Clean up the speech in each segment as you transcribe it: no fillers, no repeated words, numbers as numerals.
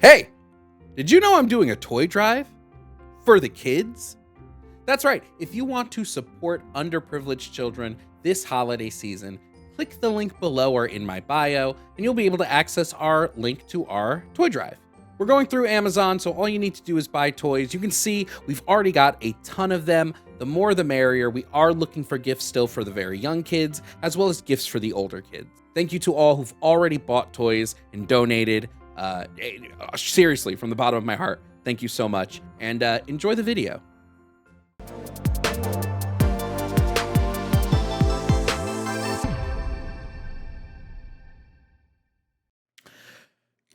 Hey, did you know I'm doing a toy drive for the kids? That's right. If you want to support underprivileged children this holiday season, click the link below or in my bio, and you'll be able to access our link to our toy drive. We're going through Amazon, so all you need to do is buy toys. You can see we've already got a ton of them. The more the merrier. We are looking for gifts still for the very young kids, as well as gifts for the older kids. Thank you to all who've already bought toys and donated. Seriously, from the bottom of my heart, thank you so much, and enjoy the video.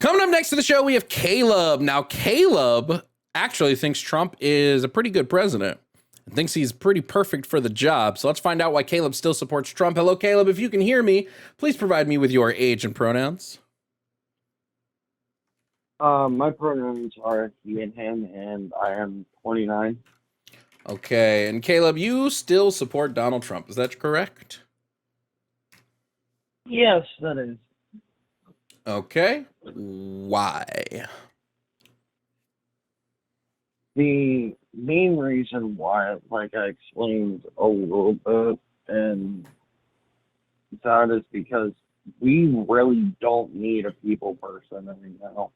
Coming up next to the show, we have Caleb. Now, Caleb actually thinks Trump is a pretty good president and thinks he's pretty perfect for the job. So let's find out why Caleb still supports Trump. Hello, Caleb. If you can hear me, please provide me with your age and pronouns. My pronouns are he and him, and I am 29. Okay, and Caleb, you still support Donald Trump. Is that correct? Yes, that is. Okay. Why? The main reason why, like I explained a little bit, and that is because we really don't need a people person right now.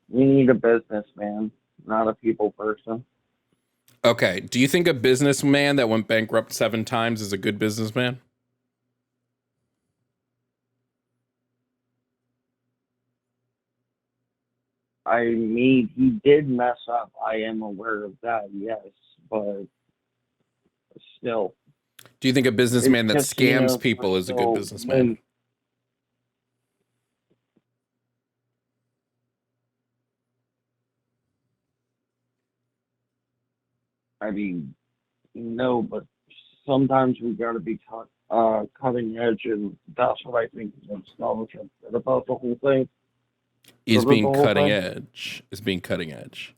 We need a businessman, not a people person. Okay. Do you think a businessman that went bankrupt 7 times is a good businessman? I mean, he did mess up. I am aware of that, yes, but still. Do you think a businessman that Casinos scams people are is a good still businessman? I mean, no, but sometimes we got to be cutting edge, and that's what I think is Donald Trump said about the whole thing. Is being cutting edge. Is being cutting edge.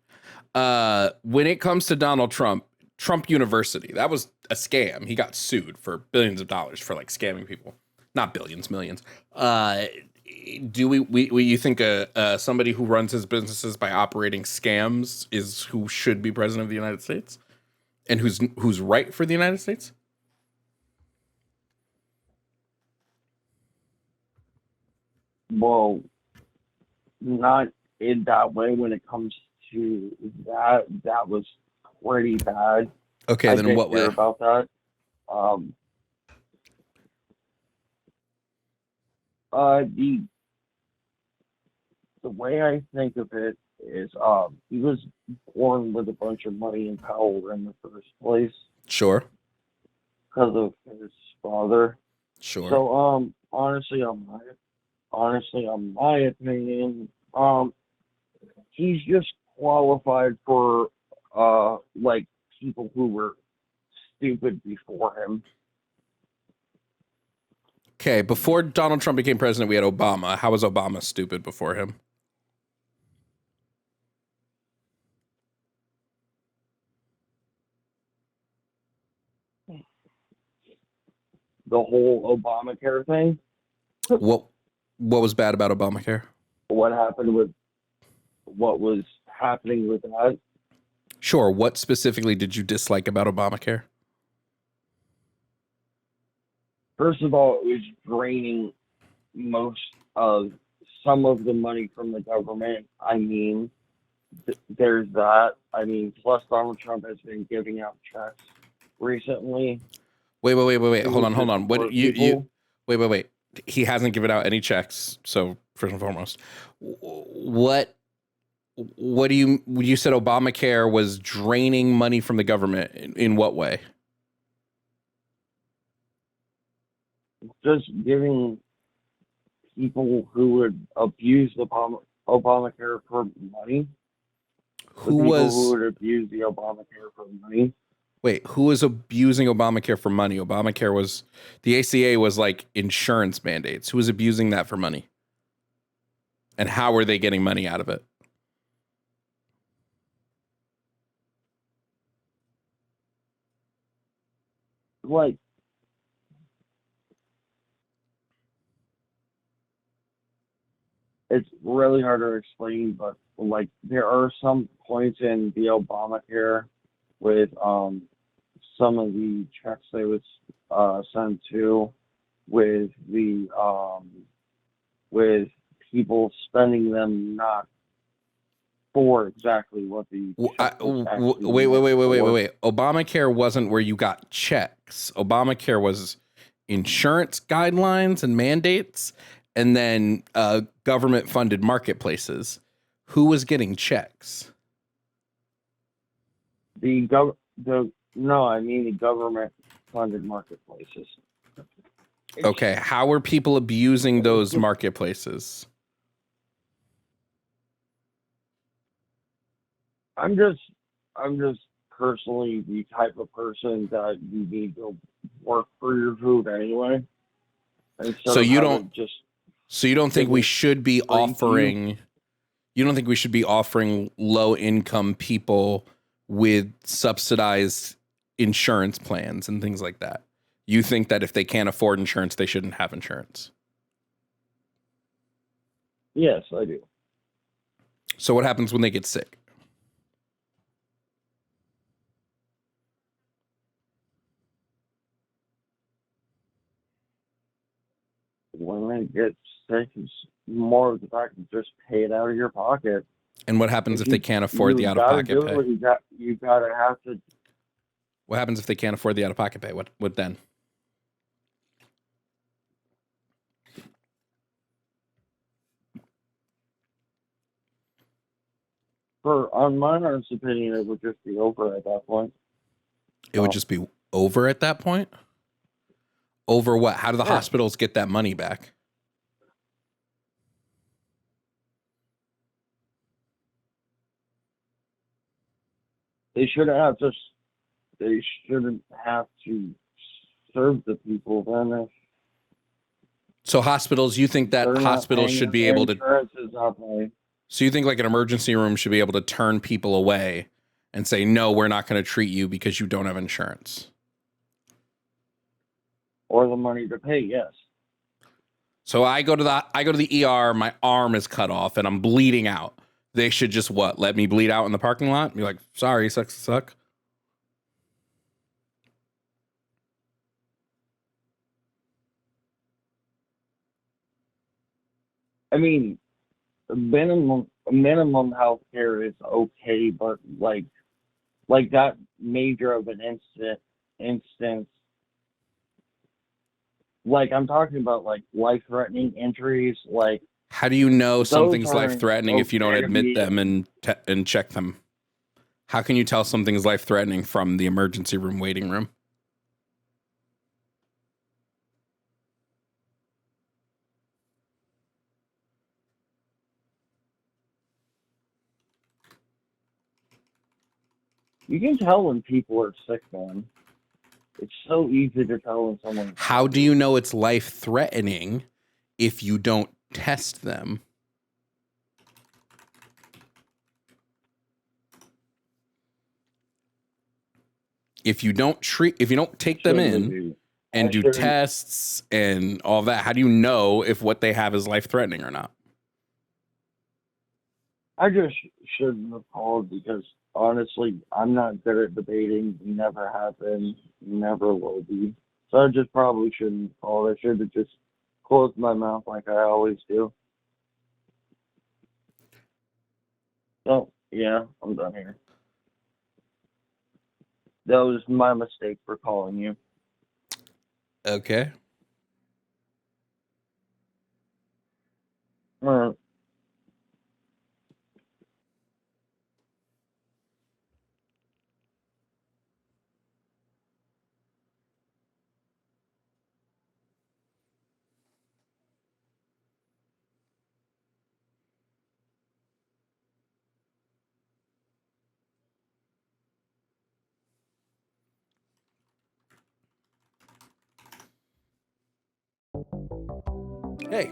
When it comes to Donald Trump, Trump University, that was a scam. He got sued for billions of dollars for like scamming people. Not billions, millions. Do you think somebody who runs his businesses by operating scams is who should be president of the United States? And who's right for the United States? Well, not in that way. When it comes to that, that was pretty bad. Okay, then in what way? I did hear about that. The way I think of it is, he was born with a bunch of money and power in the first place. Sure. Because of his father. Sure. So, honestly, on my opinion, he's just qualified for, like, people who were stupid before him. Okay, before Donald Trump became president, we had Obama. How was Obama stupid before him? The whole Obamacare thing. What was bad about Obamacare? What was happening with that? Sure. What specifically did you dislike about Obamacare? First of all, it was draining some of the money from the government. I mean, there's that. I mean, plus Donald Trump has been giving out checks recently. Wait. Hold on. What you wait. He hasn't given out any checks. So first and foremost, what do you said Obamacare was draining money from the government in what way? Just giving people who would abuse Obamacare for money. Who would abuse the Obamacare for money? Wait, who was abusing Obamacare for money? The ACA was like insurance mandates. Who was abusing that for money? And how were they getting money out of it? Like, it's really hard to explain, but like there are some points in the Obamacare with some of the checks they would send to with the with people spending them not for exactly what the check was actually meant for. Wait. Obamacare wasn't where you got checks. Obamacare was insurance guidelines and mandates, and then government funded marketplaces. Who was getting checks? No, I mean the government funded marketplaces. Okay, how are people abusing those marketplaces? I'm just personally the type of person that you need to work for your food anyway. So you don't think we should be offering low income people with subsidized insurance plans and things like that? You think that if they can't afford insurance, they shouldn't have insurance? Yes, I do. So what happens when they get sick? When they get sick, it's more of the fact that just pay it out of your pocket. And what happens if they can't afford the out-of-pocket pay? You gotta have to. What happens if they can't afford the out-of-pocket pay? What then? On my honest opinion, it would just be over at that point. It would just be over at that point? Over what? How do the hospitals get that money back? They shouldn't have to serve the people then. So hospitals, you think that hospitals should be able to... So you think like an emergency room should be able to turn people away and say, no, we're not going to treat you because you don't have insurance? Or the money to pay, yes. So I go to the ER, my arm is cut off and I'm bleeding out. They should just what? Let me bleed out in the parking lot? Be like, sorry, sucks to suck. I mean, minimum health care is okay, but like that major of an instance, like I'm talking about like life-threatening injuries, like. How do you know something's life-threatening if you don't admit them and check them? How can you tell something's life-threatening from the emergency room waiting room? You can tell when people are sick, man. It's so easy to tell when someone's... How do you know it's life-threatening if you don't test them? If you don't take them in and do tests and all that, how do you know if what they have is life-threatening or not? I just shouldn't have called because honestly, I'm not good at debating. Never have been, never will be. So I just probably shouldn't have called. I should have just closed my mouth like I always do. So, yeah, I'm done here. That was my mistake for calling you. Okay. All right. Hey,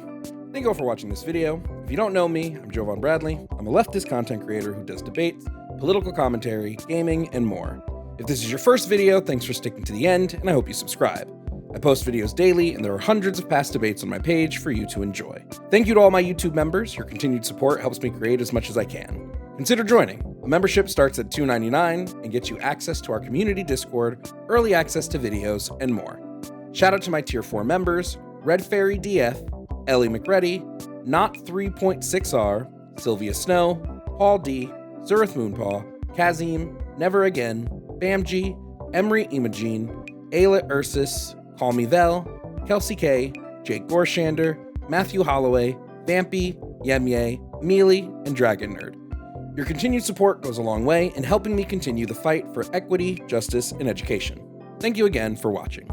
thank you all for watching this video. If you don't know me, I'm Jovan Bradley. I'm a leftist content creator who does debates, political commentary, gaming, and more. If this is your first video, thanks for sticking to the end, and I hope you subscribe. I post videos daily, and there are hundreds of past debates on my page for you to enjoy. Thank you to all my YouTube members. Your continued support helps me create as much as I can. Consider joining. A membership starts at $2.99 and gets you access to our community Discord, early access to videos, and more. Shout out to my Tier 4 members, Red Fairy DF, Ellie McReady, Not 3.6R, Sylvia Snow, Paul D, Zurith Moonpaw, Kazim, Never Again, Bamji, Emery Imogene, Ayla Ursus, Call Me Vel, Kelsey K, Jake Gorshander, Matthew Holloway, Vampy, Yemye, Mealy, and Dragon Nerd. Your continued support goes a long way in helping me continue the fight for equity, justice, and education. Thank you again for watching.